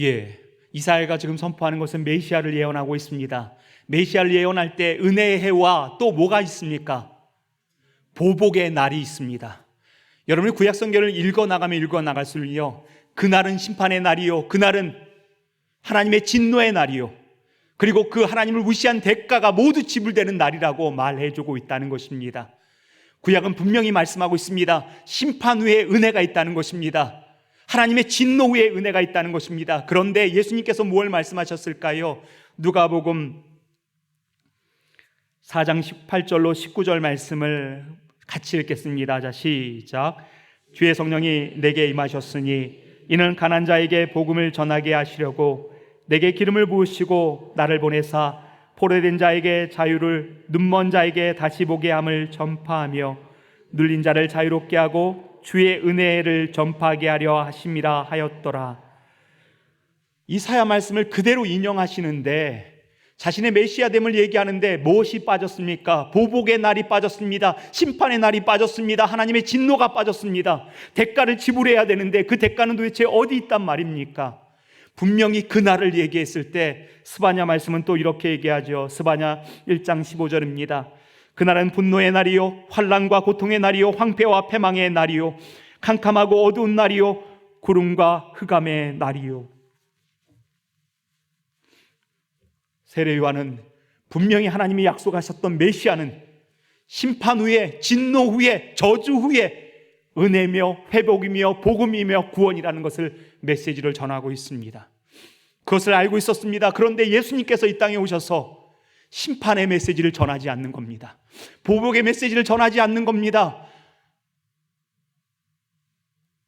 [SPEAKER 2] 예, 이사야가 지금 선포하는 것은 메시아를 예언하고 있습니다. 메시아를 예언할 때 은혜의 해와 또 뭐가 있습니까? 보복의 날이 있습니다. 여러분이 구약 성경을 읽어나가면 읽어나갈수록요 그날은 심판의 날이요, 그날은 하나님의 진노의 날이요, 그리고 그 하나님을 무시한 대가가 모두 지불되는 날이라고 말해주고 있다는 것입니다. 구약은 분명히 말씀하고 있습니다. 심판 후에 은혜가 있다는 것입니다. 하나님의 진노 후에 은혜가 있다는 것입니다. 그런데 예수님께서 뭘 말씀하셨을까요? 누가복음 4장 18절로 19절 말씀을 같이 읽겠습니다. 자, 시작. 주의 성령이 내게 임하셨으니 이는 가난한 자에게 복음을 전하게 하시려고 내게 기름을 부으시고 나를 보내사 포로된 자에게 자유를, 눈먼 자에게 다시 보게 함을 전파하며 눌린 자를 자유롭게 하고 주의 은혜를 전파하게 하려 하심이라 하였더라. 이사야 말씀을 그대로 인용하시는데 자신의 메시아됨을 얘기하는데 무엇이 빠졌습니까? 보복의 날이 빠졌습니다. 심판의 날이 빠졌습니다. 하나님의 진노가 빠졌습니다. 대가를 지불해야 되는데 그 대가는 도대체 어디 있단 말입니까? 분명히 그 날을 얘기했을 때 스바냐 말씀은 또 이렇게 얘기하죠. 스바냐 1장 15절입니다. 그날은 분노의 날이요, 환난과 고통의 날이요, 황폐와 패망의 날이요, 캄캄하고 어두운 날이요, 구름과 흑암의 날이요. 세례 요한은 분명히 하나님이 약속하셨던 메시아는 심판 후에, 진노 후에, 저주 후에 은혜며 회복이며 복음이며 구원이라는 것을 메시지를 전하고 있습니다. 그것을 알고 있었습니다. 그런데 예수님께서 이 땅에 오셔서 심판의 메시지를 전하지 않는 겁니다. 보복의 메시지를 전하지 않는 겁니다.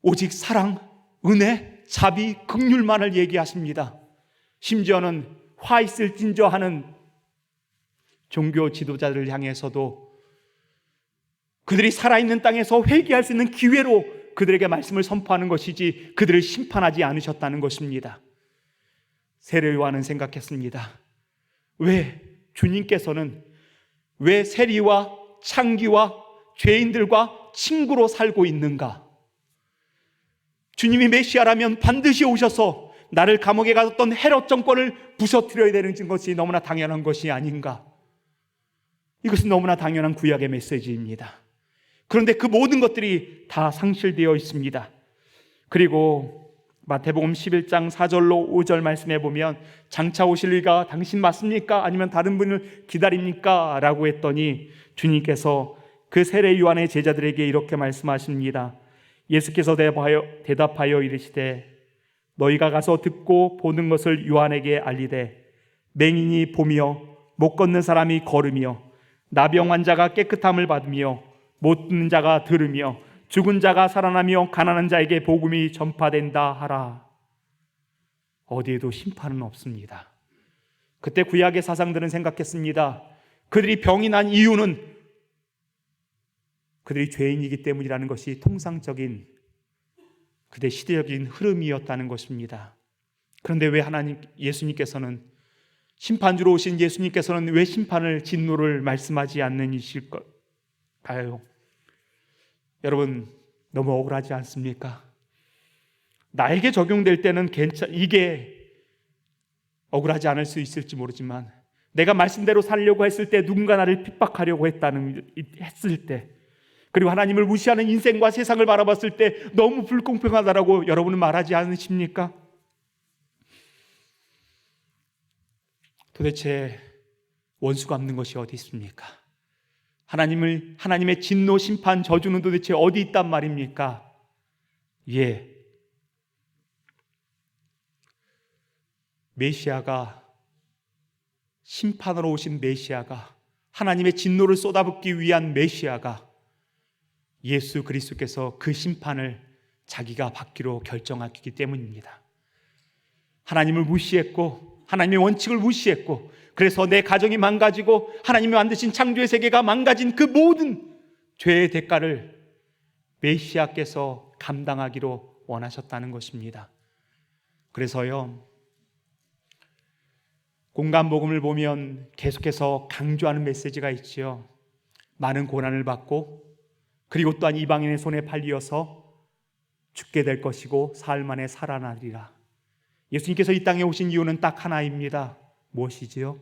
[SPEAKER 2] 오직 사랑, 은혜, 자비, 긍휼만을 얘기하십니다. 심지어는 화 있을진저 하는 종교 지도자들을 향해서도 그들이 살아있는 땅에서 회개할 수 있는 기회로 그들에게 말씀을 선포하는 것이지 그들을 심판하지 않으셨다는 것입니다. 세례 요한은 생각했습니다. 왜 주님께서는 왜 세리와 창기와 죄인들과 친구로 살고 있는가? 주님이 메시아라면 반드시 오셔서 나를 감옥에 가뒀던 헤롯 정권을 부서뜨려야 되는 것이 너무나 당연한 것이 아닌가? 이것은 너무나 당연한 구약의 메시지입니다. 그런데 그 모든 것들이 다 상실되어 있습니다. 그리고 마태복음 11장 4절로 5절 말씀해 보면 장차 오실 이가 당신 맞습니까? 아니면 다른 분을 기다립니까? 라고 했더니 주님께서 그 세례 요한의 제자들에게 이렇게 말씀하십니다. 예수께서 대답하여 이르시되 너희가 가서 듣고 보는 것을 요한에게 알리되 맹인이 보며 못 걷는 사람이 걸으며 나병 환자가 깨끗함을 받으며 못 듣는 자가 들으며 죽은 자가 살아나며 가난한 자에게 복음이 전파된다 하라. 어디에도 심판은 없습니다. 그때 구약의 사상들은 생각했습니다. 그들이 병이 난 이유는 그들이 죄인이기 때문이라는 것이 통상적인 그대 시대적인 흐름이었다는 것입니다. 그런데 왜 예수님께서는 심판주로 오신 예수님께서는 왜 심판을 진노를 말씀하지 않으실까요? 여러분 너무 억울하지 않습니까? 나에게 적용될 때는 이게 억울하지 않을 수 있을지 모르지만 내가 말씀대로 살려고 했을 때 누군가 나를 핍박하려고 했을 때 그리고 하나님을 무시하는 인생과 세상을 바라봤을 때 너무 불공평하다라고 여러분은 말하지 않으십니까? 도대체 원수가 없는 것이 어디 있습니까? 하나님의 진노, 심판, 저주는 도대체 어디 있단 말입니까? 예, 메시아가 심판으로 오신 메시아가 하나님의 진노를 쏟아붓기 위한 메시아가 예수 그리스도께서 그 심판을 자기가 받기로 결정하기 때문입니다. 하나님을 무시했고 하나님의 원칙을 무시했고 그래서 내 가정이 망가지고 하나님이 만드신 창조의 세계가 망가진 그 모든 죄의 대가를 메시아께서 감당하기로 원하셨다는 것입니다. 그래서요, 공간복음을 보면 계속해서 강조하는 메시지가 있지요. 많은 고난을 받고 그리고 또한 이방인의 손에 팔리어서 죽게 될 것이고 사흘 만에 살아나리라. 예수님께서 이 땅에 오신 이유는 딱 하나입니다. 무엇이지요?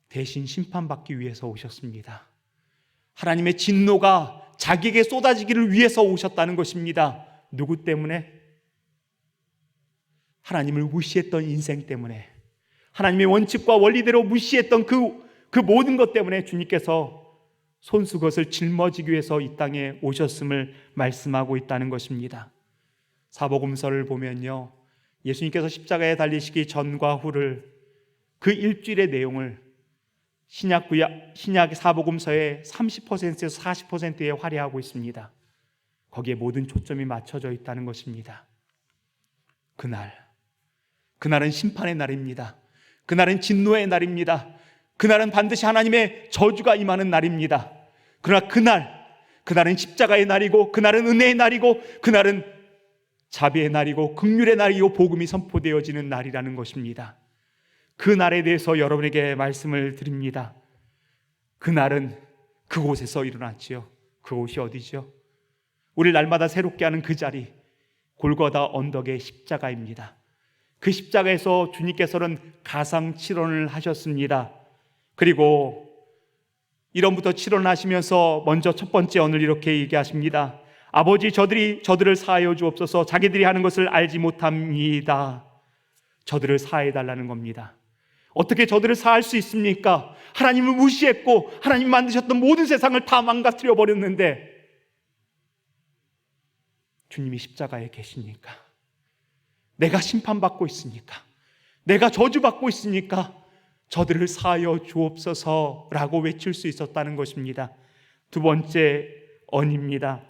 [SPEAKER 2] 대신 심판받기 위해서 오셨습니다. 하나님의 진노가 자기에게 쏟아지기를 위해서 오셨다는 것입니다. 누구 때문에? 하나님을 무시했던 인생 때문에, 하나님의 원칙과 원리대로 무시했던 그 모든 것 때문에 주님께서 손수것을 짊어지기 위해서 이 땅에 오셨음을 말씀하고 있다는 것입니다. 사복음서를 보면요, 예수님께서 십자가에 달리시기 전과 후를 그 일주일의 내용을 신약 사복음서의 30%에서 40%에 할애하고 있습니다. 거기에 모든 초점이 맞춰져 있다는 것입니다. 그날은 심판의 날입니다. 그날은 진노의 날입니다. 그날은 반드시 하나님의 저주가 임하는 날입니다. 그러나 그날은 십자가의 날이고, 그날은 은혜의 날이고, 그날은 자비의 날이고, 긍휼의 날이고, 복음이 선포되어지는 날이라는 것입니다. 그 날에 대해서 여러분에게 말씀을 드립니다. 그날은 그곳에서 일어났지요. 그곳이 어디죠? 우리를 날마다 새롭게 하는 그 자리, 골고다 언덕의 십자가입니다. 그 십자가에서 주님께서는 가상칠언을 하셨습니다. 그리고 1원부터 7원 하시면서 먼저 첫 번째 오늘 이렇게 얘기하십니다. 아버지, 저들을 사하여 주옵소서. 자기들이 하는 것을 알지 못합니다. 저들을 사해 달라는 겁니다. 어떻게 저들을 사할 수 있습니까? 하나님을 무시했고 하나님 만드셨던 모든 세상을 다 망가뜨려 버렸는데 주님이 십자가에 계시니까, 내가 심판받고 있으니까, 내가 저주받고 있으니까 저들을 사하여 주옵소서라고 외칠 수 있었다는 것입니다. 두 번째 언입니다.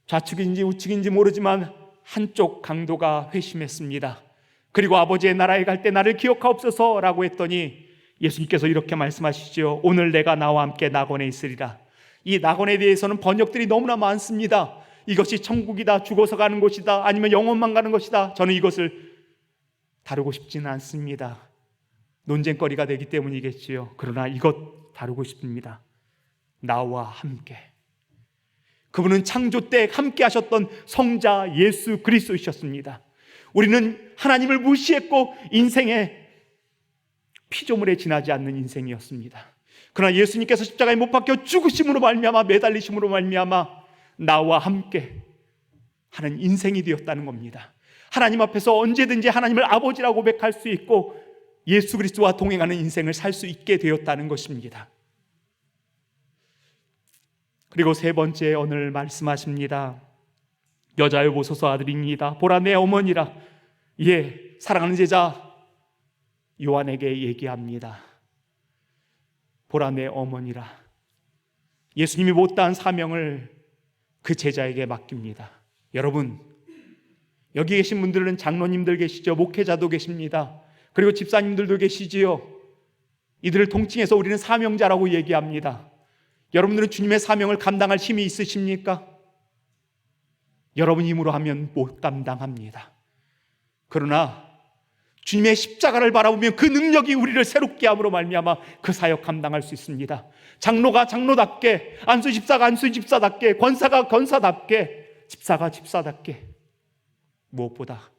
[SPEAKER 2] 좌측인지 우측인지 모르지만 한쪽 강도가 회심했습니다. 그리고 아버지의 나라에 갈 때 나를 기억하옵소서라고 했더니 예수님께서 이렇게 말씀하시죠. 오늘 내가 나와 함께 낙원에 있으리라. 이 낙원에 대해서는 번역들이 너무나 많습니다. 이것이 천국이다, 죽어서 가는 곳이다, 아니면 영원만 가는 것이다. 저는 이것을 다루고 싶지는 않습니다. 논쟁거리가 되기 때문이겠지요. 그러나 이것 다루고 싶습니다. 나와 함께. 그분은 창조 때 함께 하셨던 성자 예수 그리스도이셨습니다. 우리는 하나님을 무시했고 인생의 피조물에 지나지 않는 인생이었습니다. 그러나 예수님께서 십자가에 못 박혀 죽으심으로 말미암아, 매달리심으로 말미암아 나와 함께 하는 인생이 되었다는 겁니다. 하나님 앞에서 언제든지 하나님을 아버지라고 고백할 수 있고 예수 그리스도와 동행하는 인생을 살 수 있게 되었다는 것입니다. 그리고 세 번째, 오늘 말씀하십니다. 여자여 보소서 아들입니다. 보라 내 어머니라. 예, 사랑하는 제자 요한에게 얘기합니다. 보라 내 어머니라. 예수님이 못다한 사명을 그 제자에게 맡깁니다. 여러분, 여기 계신 분들은 장로님들 계시죠? 목회자도 계십니다. 그리고 집사님들도 계시지요. 이들을 통칭해서 우리는 사명자라고 얘기합니다. 여러분들은 주님의 사명을 감당할 힘이 있으십니까? 여러분 힘으로 하면 못 감당합니다. 그러나 주님의 십자가를 바라보면 그 능력이 우리를 새롭게 함으로 말미암아 그 사역 감당할 수 있습니다. 장로가 장로답게, 안수집사가 안수집사답게, 권사가 권사답게, 집사가 집사답게, 무엇보다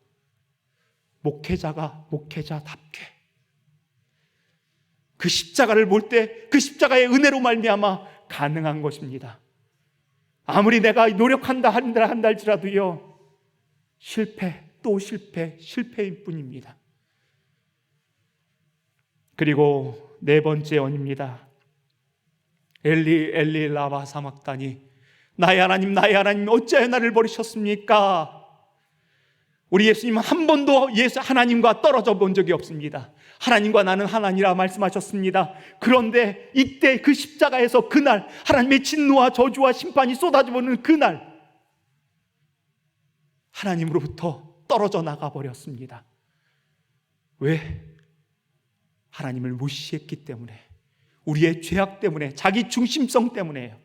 [SPEAKER 2] 목회자가 목회자답게 그 십자가를 볼 때 그 십자가의 은혜로 말미암아 가능한 것입니다. 아무리 내가 노력한다 한다 할지라도요, 실패 또 실패, 실패일 뿐입니다. 그리고 네 번째 원입니다. 엘리 엘리 라마 사막다니, 나의 하나님 나의 하나님 어찌하여 나를 버리셨습니까? 우리 예수님은 한 번도 하나님과 떨어져 본 적이 없습니다. 하나님과 나는 하나니라 말씀하셨습니다. 그런데 이때 그 십자가에서 그날 하나님의 진노와 저주와 심판이 쏟아져 오는 그날 하나님으로부터 떨어져 나가 버렸습니다. 왜? 하나님을 무시했기 때문에, 우리의 죄악 때문에, 자기 중심성 때문에요.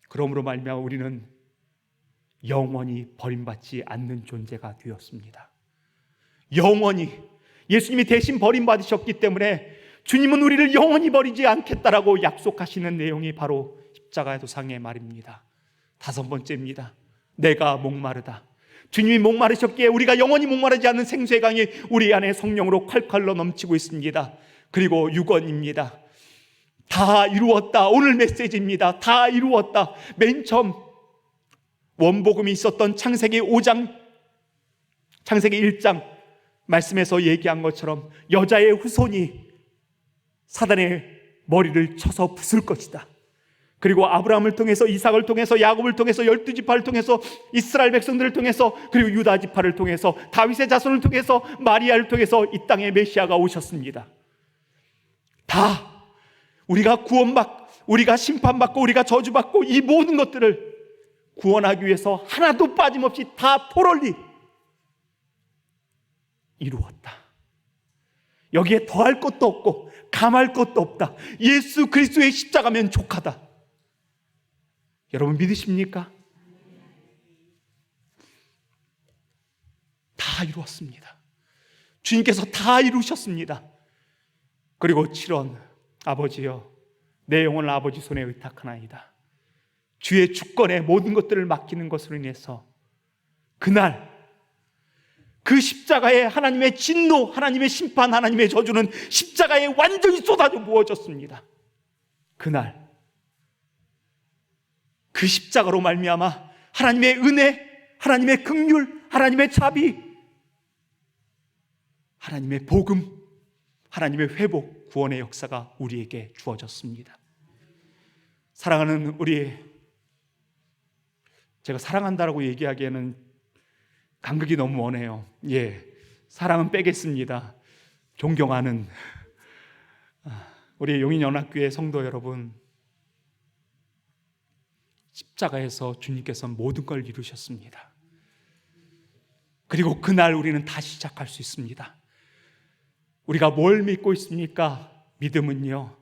[SPEAKER 2] 그러므로 말미암아 우리는 영원히 버림받지 않는 존재가 되었습니다. 영원히 예수님이 대신 버림받으셨기 때문에 주님은 우리를 영원히 버리지 않겠다라고 약속하시는 내용이 바로 십자가의 도상의 말입니다. 다섯 번째입니다. 내가 목마르다. 주님이 목마르셨기에 우리가 영원히 목마르지 않는 생수의 강이 우리 안에 성령으로 콸콸로 넘치고 있습니다. 그리고 6원입니다. 다 이루었다. 오늘 메시지입니다. 다 이루었다. 맨 처음 원복음이 있었던 창세기 5장, 창세기 1장 말씀에서 얘기한 것처럼 여자의 후손이 사단의 머리를 쳐서 부술 것이다. 그리고 아브라함을 통해서, 이삭을 통해서, 야곱을 통해서, 12지파를 통해서, 이스라엘 백성들을 통해서, 그리고 유다 지파를 통해서, 다윗의 자손을 통해서, 마리아를 통해서 이 땅에 메시아가 오셨습니다. 다 우리가 우리가 심판받고 우리가 저주받고 이 모든 것들을 구원하기 위해서 하나도 빠짐없이 다 포롤리 이루었다. 여기에 더할 것도 없고 감할 것도 없다. 예수 그리스도의 십자가면 족하다. 여러분 믿으십니까? 다 이루었습니다. 주님께서 다 이루셨습니다. 그리고 7원, 아버지여 내 영혼을 아버지 손에 의탁하나이다. 주의 주권에 모든 것들을 맡기는 것으로 인해서 그날 그 십자가에 하나님의 진노, 하나님의 심판, 하나님의 저주는 십자가에 완전히 쏟아져 부어졌습니다. 그날 그 십자가로 말미암아 하나님의 은혜, 하나님의 긍휼, 하나님의 자비, 하나님의 복음, 하나님의 회복, 구원의 역사가 우리에게 주어졌습니다. 사랑하는 우리, 제가 사랑한다라고 얘기하기에는 간극이 너무 머네요. 예, 사랑은 빼겠습니다. 존경하는 우리 용인연합교회 성도 여러분, 십자가에서 주님께서 모든 걸 이루셨습니다. 그리고 그날 우리는 다시 시작할 수 있습니다. 우리가 뭘 믿고 있습니까? 믿음은요,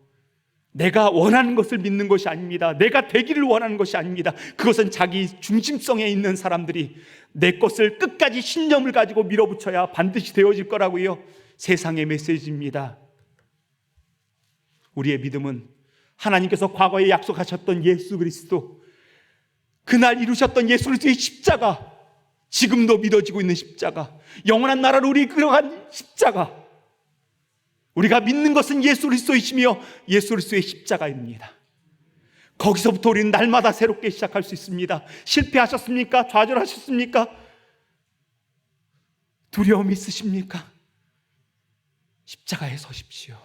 [SPEAKER 2] 내가 원하는 것을 믿는 것이 아닙니다. 내가 되기를 원하는 것이 아닙니다. 그것은 자기 중심성에 있는 사람들이 내 것을 끝까지 신념을 가지고 밀어붙여야 반드시 되어질 거라고요. 세상의 메시지입니다. 우리의 믿음은 하나님께서 과거에 약속하셨던 예수 그리스도, 그날 이루셨던 예수 그리스도의 십자가, 지금도 믿어지고 있는 십자가, 영원한 나라로 우리 끌어간 십자가, 우리가 믿는 것은 예수 그리스도이시며 예수 그리스도의 십자가입니다. 거기서부터 우리는 날마다 새롭게 시작할 수 있습니다. 실패하셨습니까? 좌절하셨습니까? 두려움 있으십니까? 십자가에 서십시오.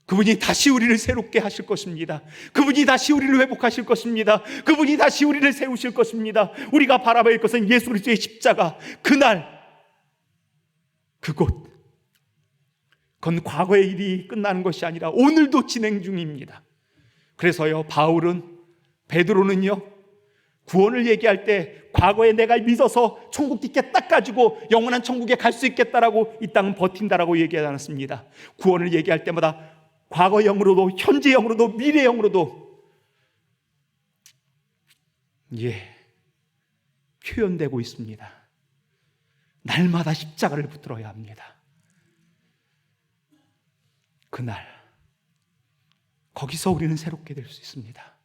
[SPEAKER 2] 그분이 다시 우리를 새롭게 하실 것입니다. 그분이 다시 우리를 회복하실 것입니다. 그분이 다시 우리를 세우실 것입니다. 우리가 바라봐야 할 것은 예수 그리스도의 십자가, 그날, 그곳. 그건 과거의 일이 끝나는 것이 아니라 오늘도 진행 중입니다. 그래서요, 베드로는요, 구원을 얘기할 때 과거에 내가 믿어서 천국 티켓 딱 가지고 영원한 천국에 갈 수 있겠다라고 이 땅은 버틴다라고 얘기하지 않았습니다. 구원을 얘기할 때마다 과거형으로도 현재형으로도 미래형으로도 표현되고 있습니다. 날마다 십자가를 붙들어야 합니다. 그날 거기서 우리는 새롭게 될 수 있습니다.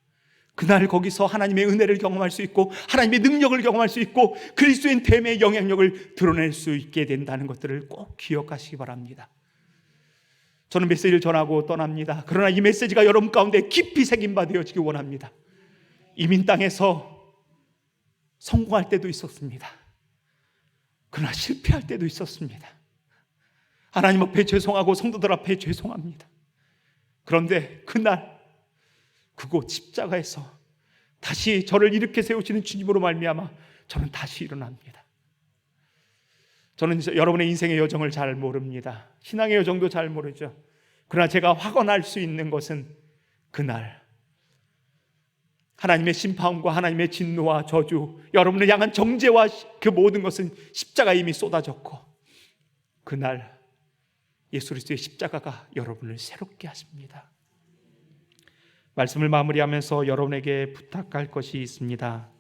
[SPEAKER 2] 그날 거기서 하나님의 은혜를 경험할 수 있고 하나님의 능력을 경험할 수 있고 그리스도인 됨의 영향력을 드러낼 수 있게 된다는 것들을 꼭 기억하시기 바랍니다. 저는 메시지를 전하고 떠납니다. 그러나 이 메시지가 여러분 가운데 깊이 새김바 되어지기 원합니다. 이민 땅에서 성공할 때도 있었습니다. 그러나 실패할 때도 있었습니다. 하나님 앞에 죄송하고 성도들 앞에 죄송합니다. 그런데 그날 그곳 십자가에서 다시 저를 일으켜 세우시는 주님으로 말미암아 저는 다시 일어납니다. 저는 여러분의 인생의 여정을 잘 모릅니다. 신앙의 여정도 잘 모르죠. 그러나 제가 확언할 수 있는 것은 그날 하나님의 심판과 하나님의 진노와 저주, 여러분을 향한 정죄와 그 모든 것은 십자가에 이미 쏟아졌고 그날 예수 그리스도의 십자가가 여러분을 새롭게 하십니다. 말씀을 마무리하면서 여러분에게 부탁할 것이 있습니다.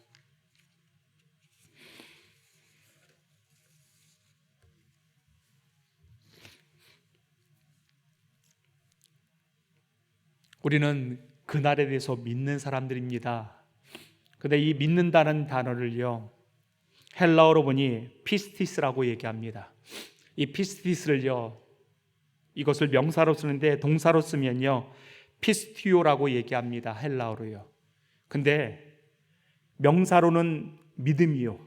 [SPEAKER 2] 우리는 그날에 대해서 믿는 사람들입니다. 근데 이 믿는다는 단어를요, 헬라어로 보니 피스티스라고 얘기합니다. 이 피스티스를요, 이것을 명사로 쓰는데 동사로 쓰면요 피스티오라고 얘기합니다. 헬라어로요. 근데 명사로는 믿음이요,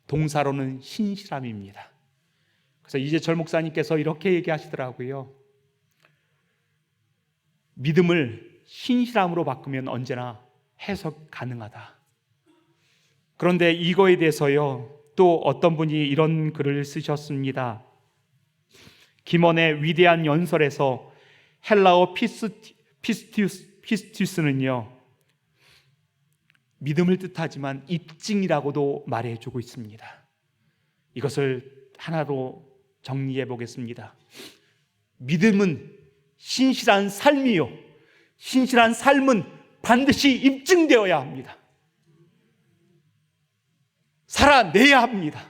[SPEAKER 2] 동사로는 신실함입니다. 그래서 이재철 목사님께서 이렇게 얘기하시더라고요. 믿음을 신실함으로 바꾸면 언제나 해석 가능하다. 그런데 이거에 대해서요, 또 어떤 분이 이런 글을 쓰셨습니다. 김원의 위대한 연설에서 헬라어 피스티우스는요, 믿음을 뜻하지만 입증이라고도 말해주고 있습니다. 이것을 하나로 정리해 보겠습니다. 믿음은 신실한 삶이요, 신실한 삶은 반드시 입증되어야 합니다. 살아내야 합니다.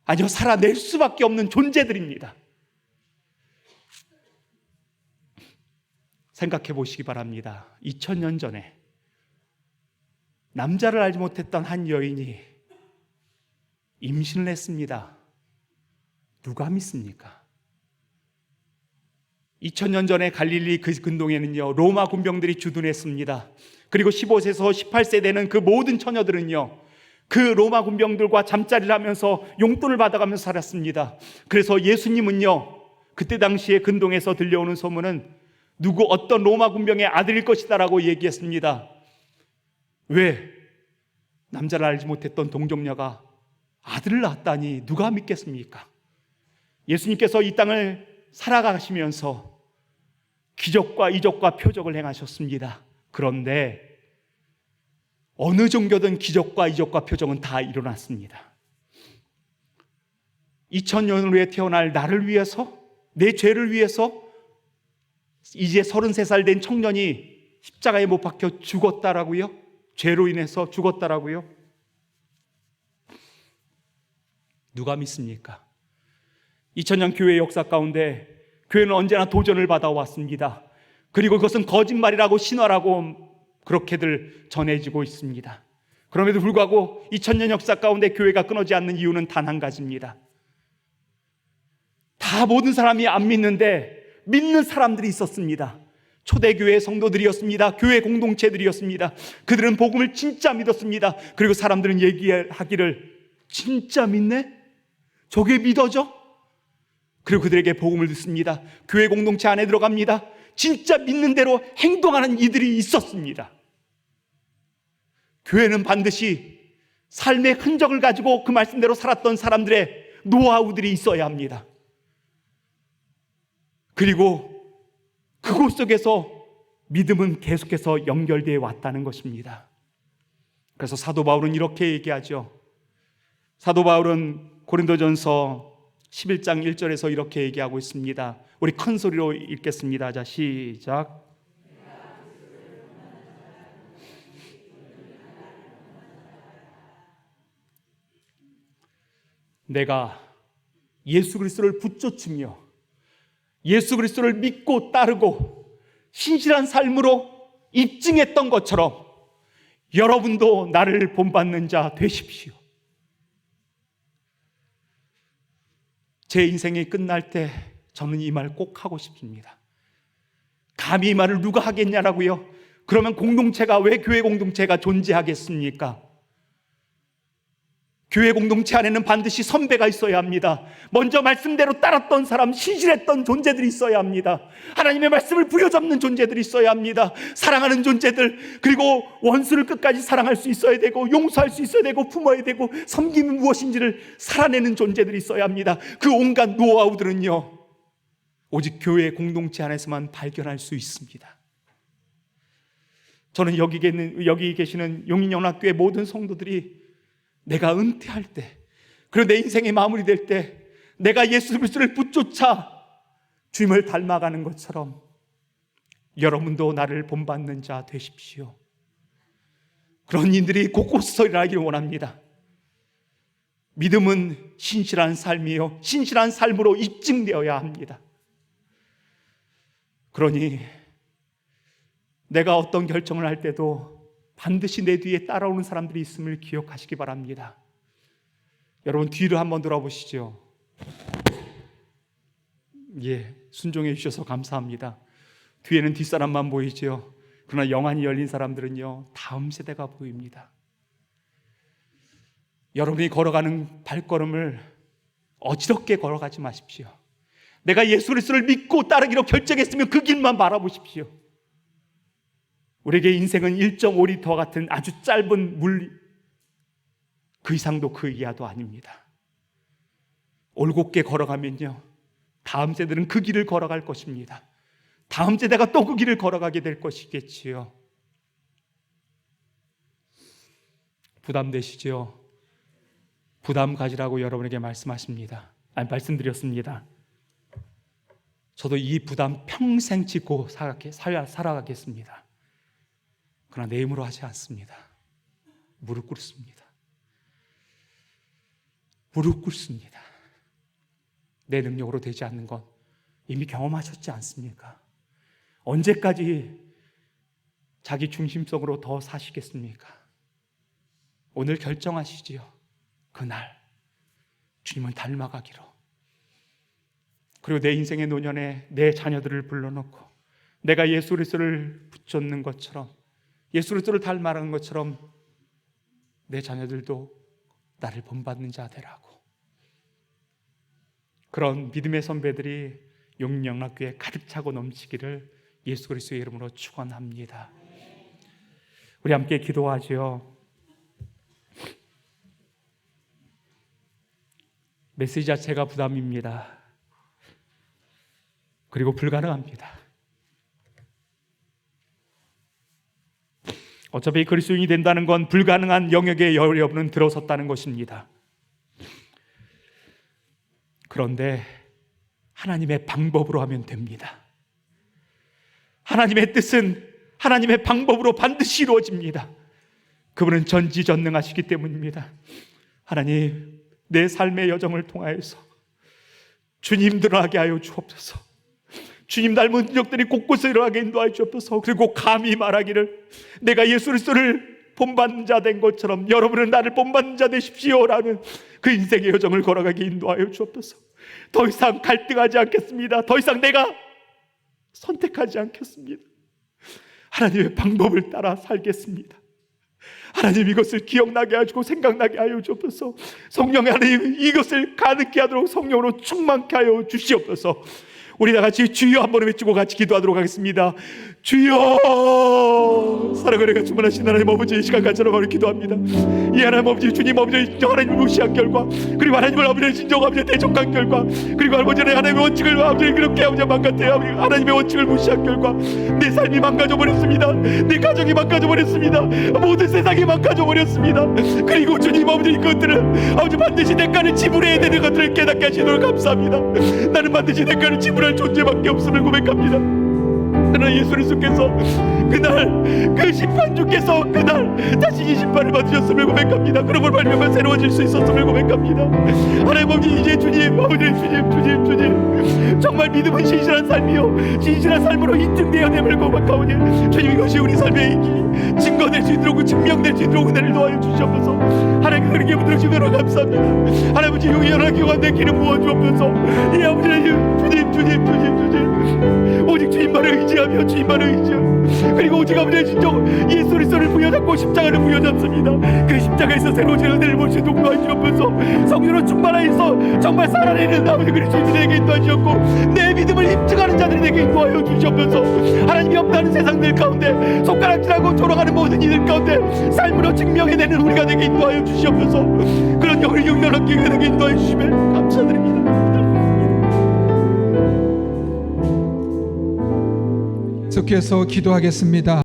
[SPEAKER 2] 아니요, 살아낼 수밖에 없는 존재들입니다. 생각해 보시기 바랍니다. 2000년 전에 남자를 알지 못했던 한 여인이 임신을 했습니다. 누가 믿습니까? 2000년 전에 갈릴리 그 근동에는요, 로마 군병들이 주둔했습니다. 그리고 15세에서 18세 되는 그 모든 처녀들은요, 그 로마 군병들과 잠자리를 하면서 용돈을 받아가면서 살았습니다. 그래서 예수님은요, 그때 당시에 근동에서 들려오는 소문은 누구 어떤 로마 군병의 아들일 것이다라고 얘기했습니다. 왜? 남자를 알지 못했던 동정녀가 아들을 낳았다니 누가 믿겠습니까? 예수님께서 이 땅을 살아가시면서 기적과 이적과 표적을 행하셨습니다. 그런데 어느 종교든 기적과 이적과 표적은 다 일어났습니다. 2000년 후에 태어날 나를 위해서, 내 죄를 위해서 이제 33살 된 청년이 십자가에 못 박혀 죽었다라고요? 죄로 인해서 죽었다라고요? 누가 믿습니까? 2000년 교회의 역사 가운데 교회는 언제나 도전을 받아왔습니다. 그리고 그것은 거짓말이라고 신화라고 그렇게들 전해지고 있습니다. 그럼에도 불구하고 2000년 역사 가운데 교회가 끊어지지 않는 이유는 단 한 가지입니다. 다 모든 사람이 안 믿는데 믿는 사람들이 있었습니다. 초대교회 성도들이었습니다. 교회 공동체들이었습니다. 그들은 복음을 진짜 믿었습니다. 그리고 사람들은 얘기하기를 진짜 믿네? 저게 믿어져? 그리고 그들에게 복음을 듣습니다. 교회 공동체 안에 들어갑니다. 진짜 믿는 대로 행동하는 이들이 있었습니다. 교회는 반드시 삶의 흔적을 가지고 그 말씀대로 살았던 사람들의 노하우들이 있어야 합니다. 그리고 그곳 속에서 믿음은 계속해서 연결되어 왔다는 것입니다. 그래서 사도 바울은 이렇게 얘기하죠. 사도 바울은 고린도전서 11장 1절에서 이렇게 얘기하고 있습니다. 우리 큰 소리로 읽겠습니다. 자, 시작. 내가 예수 그리스도를 붙쫓으며 예수 그리스도를 믿고 따르고 신실한 삶으로 입증했던 것처럼 여러분도 나를 본받는 자 되십시오. 제 인생이 끝날 때 저는 이 말 꼭 하고 싶습니다. 감히 이 말을 누가 하겠냐라고요? 그러면 공동체가 왜 교회 공동체가 존재하겠습니까? 교회 공동체 안에는 반드시 선배가 있어야 합니다. 먼저 말씀대로 따랐던 사람, 신실했던 존재들이 있어야 합니다. 하나님의 말씀을 부여잡는 존재들이 있어야 합니다. 사랑하는 존재들, 그리고 원수를 끝까지 사랑할 수 있어야 되고, 용서할 수 있어야 되고, 품어야 되고, 섬김이 무엇인지를 살아내는 존재들이 있어야 합니다. 그 온갖 노하우들은요, 오직 교회 공동체 안에서만 발견할 수 있습니다. 저는 여기 계시는 용인연합교회 모든 성도들이 내가 은퇴할 때, 그리고 내 인생이 마무리될 때 내가 예수 그리스도를 붙쫓아 주님을 닮아가는 것처럼 여러분도 나를 본받는 자 되십시오. 그런 인들이 곳곳에서 일어나기를 원합니다. 믿음은 신실한 삶이요, 신실한 삶으로 입증되어야 합니다. 그러니 내가 어떤 결정을 할 때도 반드시 내 뒤에 따라오는 사람들이 있음을 기억하시기 바랍니다. 여러분, 뒤를 한번 돌아보시죠. 순종해 주셔서 감사합니다. 뒤에는 뒷사람만 보이죠. 그러나 영안이 열린 사람들은요, 다음 세대가 보입니다. 여러분이 걸어가는 발걸음을 어지럽게 걸어가지 마십시오. 내가 예수 그리스도를 믿고 따르기로 결정했으면 그 길만 바라보십시오. 우리에게 인생은 1.5리터와 같은 아주 짧은 물, 그 이상도 그 이하도 아닙니다. 올곧게 걸어가면요, 다음 세대는 그 길을 걸어갈 것입니다. 다음 세대가 또 그 길을 걸어가게 될 것이겠지요. 부담되시죠? 부담 가지라고 여러분에게 말씀드렸습니다. 저도 이 부담 평생 짓고 살아가겠습니다. 그러나 내 힘으로 하지 않습니다. 무릎 꿇습니다. 무릎 꿇습니다. 내 능력으로 되지 않는 것 이미 경험하셨지 않습니까? 언제까지 자기 중심성으로 더 사시겠습니까? 오늘 결정하시지요. 그날 주님을 닮아가기로. 그리고 내 인생의 노년에 내 자녀들을 불러놓고 내가 예수 그리스도를 붙잡는 것처럼, 예수 그리스도를 닮아가는 것처럼 내 자녀들도 나를 본받는 자 되라고. 그런 믿음의 선배들이 용인영락교회에 가득 차고 넘치기를 예수 그리스도의 이름으로 축원합니다. 우리 함께 기도하지요. 메시지 자체가 부담입니다. 그리고 불가능합니다. 어차피 그리스도인이 된다는 건 불가능한 영역에 여러분은 들어섰다는 것입니다. 그런데 하나님의 방법으로 하면 됩니다. 하나님의 뜻은 하나님의 방법으로 반드시 이루어집니다. 그분은 전지전능하시기 때문입니다. 하나님, 내 삶의 여정을 통하여서 주님 드러나게 하여 주옵소서. 주님 닮은 능력들이 곳곳에 일어나게 인도하여 주옵소서. 그리고 감히 말하기를 내가 예수 그리스도를 본받는 자 된 것처럼 여러분은 나를 본받는 자 되십시오라는 그 인생의 여정을 걸어가게 인도하여 주옵소서. 더 이상 갈등하지 않겠습니다. 더 이상 내가 선택하지 않겠습니다. 하나님의 방법을 따라 살겠습니다. 하나님 이것을 기억나게 하시고 생각나게 하여 주옵소서. 성령의 하나님 이것을 가득히 하도록 성령으로 충만케 하여 주시옵소서. 우리 다 같이 주여 한번 외치고 같이 기도하도록 하겠습니다. 주여, 사랑을 내가 주문하신 하나님 아버지, 이 시간까지 바로 기도합니다. 이 하나님 아버지, 주님 아버지, 하나님을 무시한 결과, 그리고 하나님을 아버지 진정하며 대적한 결과, 그리고 아버지 하나님의 원칙을 아버지 그렇게 아버지 망가뜨려 하나님의 원칙을 무시한 결과 내 삶이 망가져 버렸습니다. 내 가정이 망가져 버렸습니다. 모든 세상이 망가져 버렸습니다. 그리고 주님 아버지 이것들은 아버지 반드시 대가를 지불해야 되는 것들을 깨닫게 하시도록 감사합니다. 나는 반드시 대가를 지불할 존재밖에 없음을 고백합니다. 그러나 예수 그리스도께서 그날 그 심판주께서 그날 자신이 심판을 받으셨음을 고백합니다. 그러므로 말미암아 새로워질 수 있었음을 고백합니다. 하나님 아버지, 이제 주님 아버지, 주님 정말 믿음은 신실한 삶이요 신실한 삶으로 인증되어야 됨을 고백하오니 주님 이것이 우리 삶의 증거될 수 있도록 증명될 수 있도록 은혜를 도와여 주시옵소서. 하나님 그렇게 붙들어 주시도록 감사합니다. 하나님 아버지 영원한 교관 내 길은 부어 주옵소서. 이 아버지 주님 오직 주님만을 의지하며 주님만을 의지하며 그리고 오직 아버지의 진정 예수 그리스도를 부여잡고 십자가를 부여잡습니다. 그 십자가에서 새로워진 은혜를 볼 수 있도록 도와주옵소서. 성령으로 충만하여서 정말 살아내는 아버지 그리스도인이 되게 인도하시옵고 내 믿음을 입증하는 자들이 되게 인도하여 주시옵소서. 하나님이 없다는 세상들 가운데 손가락질하고 졸아가는 모든 이들 가운데 삶으로 증명해내는 우리가 되게 인도하여 주시옵소서. 그런 영을 영원한 기회가 되게 인도하여 주시면 감사드립니다.
[SPEAKER 1] 계속해서 기도하겠습니다.